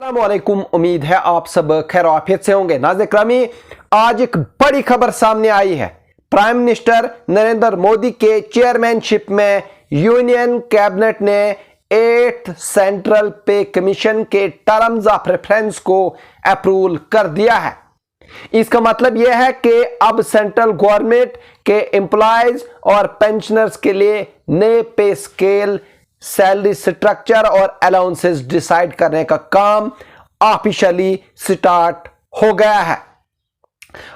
अस्सलामुअलैकुम। उम्मीद है आप सब खैर आफियत से होंगे। नाज़रीन इकरामी, आज एक बड़ी खबर सामने आई है। प्राइम मिनिस्टर नरेंद्र मोदी के चेयरमैनशिप में यूनियन कैबिनेट ने 8th सेंट्रल पे कमीशन के टर्म्स ऑफ रेफरेंस को अप्रूवल कर दिया है। इसका मतलब यह है कि अब सेंट्रल गवर्नमेंट के एम्प्लॉयज और पेंशनर्स के लिए नए पे स्केल, सैलरी स्ट्रक्चर और अलाउंसेस डिसाइड करने का काम ऑफिशियली स्टार्ट हो गया है।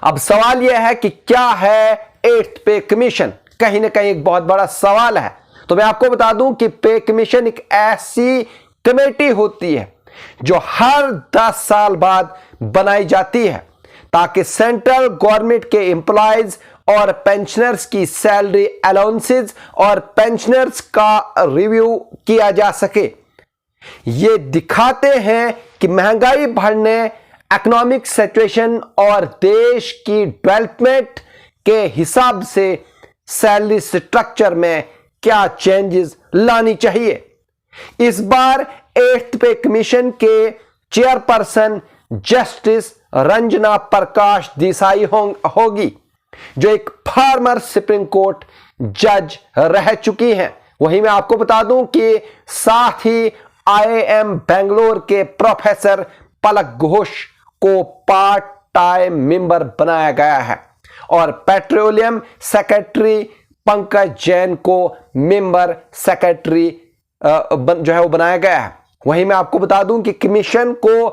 अब सवाल यह है कि क्या है 8th पे कमीशन। कहीं ना कहीं एक बहुत बड़ा सवाल है। तो मैं आपको बता दूं कि पे कमीशन एक ऐसी कमेटी होती है जो हर 10 साल बाद बनाई जाती है ताकि सेंट्रल गवर्नमेंट के एम्प्लॉयज और पेंशनर्स की सैलरी, अलाउंसेस और पेंशनर्स का रिव्यू किया जा सके। ये दिखाते हैं कि महंगाई बढ़ने, इकोनॉमिक सिचुएशन और देश की डेवलपमेंट के हिसाब से सैलरी स्ट्रक्चर में क्या चेंजेस लानी चाहिए। इस बार 8th पे कमीशन के चेयरपर्सन जस्टिस रंजना प्रकाश देसाई होगी, जो एक फॉर्मर सुप्रीम कोर्ट जज रह चुकी हैं। वहीं मैं आपको बता दूं कि साथ ही IIM बेंगलोर के प्रोफेसर पलक घोष को पार्ट टाइम मेंबर बनाया गया है और पेट्रोलियम सेक्रेटरी पंकज जैन को मेंबर सेक्रेटरी जो है वो बनाया गया है। वहीं मैं आपको बता दूं कि कमीशन को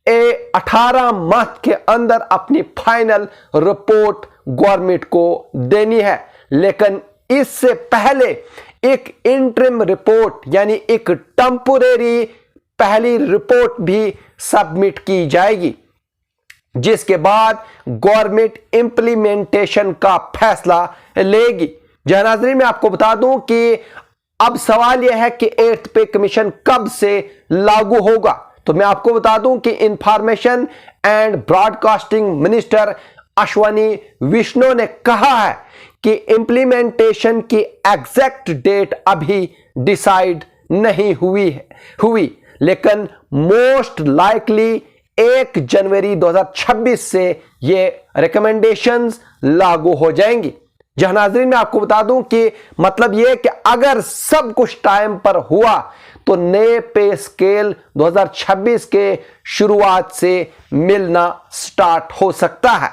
18 माह के अंदर अपनी फाइनल रिपोर्ट गवर्नमेंट को देनी है, लेकिन इससे पहले एक इंटरिम रिपोर्ट यानी एक टेम्पोरेरी पहली रिपोर्ट भी सबमिट की जाएगी, जिसके बाद गवर्नमेंट इंप्लीमेंटेशन का फैसला लेगी। नाज़रीन, मैं आपको बता दूं कि अब सवाल यह है कि 8th पे कमीशन कब से लागू होगा। तो मैं आपको बता दूं कि information and broadcasting minister Ashwini Vaishnaw ने कहा है कि इंप्लीमेंटेशन की एग्जैक्ट डेट अभी डिसाइड नहीं हुई, लेकिन मोस्ट लाइकली 1 जनवरी 2026 से ये रिकमेंडेशंस लागू हो जाएंगी। जहां नाज़रीन, मैं आपको बता दूं कि मतलब यह कि अगर सब कुछ टाइम पर हुआ तो नए पे स्केल 2026 के शुरुआत से मिलना स्टार्ट हो सकता है।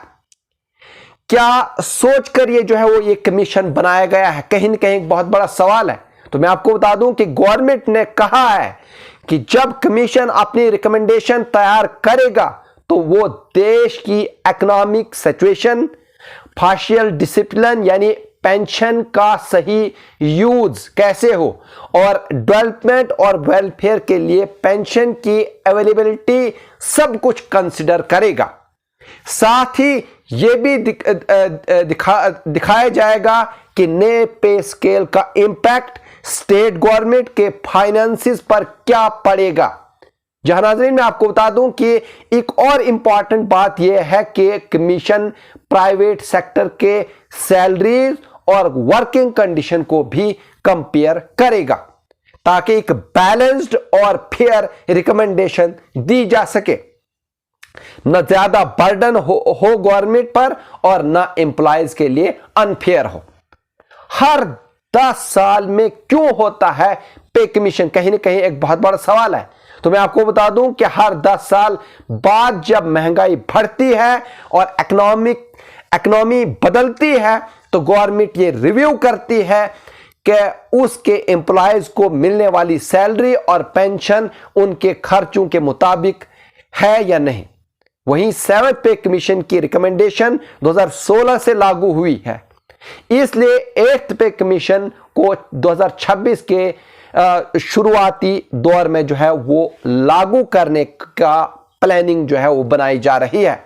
क्या सोचकर ये जो है वो ये कमीशन बनाया गया है, कहीं ना कहीं एक बहुत बड़ा सवाल है। तो मैं आपको बता दूं कि गवर्नमेंट ने कहा है कि जब कमीशन अपनी रिकमेंडेशन तैयार करेगा तो वो देश की इकोनॉमिक सिचुएशन, फाइनेंशियल डिसिप्लिन यानी पेंशन का सही यूज कैसे हो और डेवलपमेंट और वेलफेयर के लिए पेंशन की अवेलेबिलिटी सब कुछ कंसिडर करेगा। साथ ही यह भी दिखाया जाएगा कि नए पे स्केल का इंपैक्ट स्टेट गवर्नमेंट के फाइनेंसिस पर क्या पड़ेगा। जहां नाज़रीन, मैं आपको बता दूं कि एक और इंपॉर्टेंट बात यह है कि कमीशन प्राइवेट सेक्टर के सैलरीज और वर्किंग कंडीशन को भी कंपेयर करेगा ताकि एक बैलेंस्ड और फेयर रिकमेंडेशन दी जा सके, न ज्यादा बर्डन हो गवर्नमेंट पर और न एम्प्लॉयज के लिए अनफेयर हो। हर 10 साल में क्यों होता है पे कमीशन, कहीं ना कहीं एक बहुत बड़ा सवाल है। तो मैं आपको बता दूं कि हर 10 साल बाद जब महंगाई बढ़ती है और इकोनॉमी बदलती है तो गवर्नमेंट ये रिव्यू करती है कि उसके एम्प्लॉयज को मिलने वाली सैलरी और पेंशन उनके खर्चों के मुताबिक है या नहीं। वहीं 7th पे कमीशन की रिकमेंडेशन 2016 से लागू हुई है, इसलिए 8th पे कमीशन को 2026 के शुरुआती दौर में जो है वो लागू करने का प्लानिंग जो है वो बनाई जा रही है।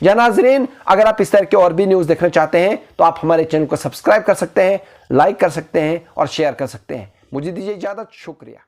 या नाज़रीन, अगर आप इस तरह के और भी न्यूज़ देखना चाहते हैं तो आप हमारे चैनल को सब्सक्राइब कर सकते हैं, लाइक कर सकते हैं और शेयर कर सकते हैं। मुझे दीजिए इजाज़त। शुक्रिया।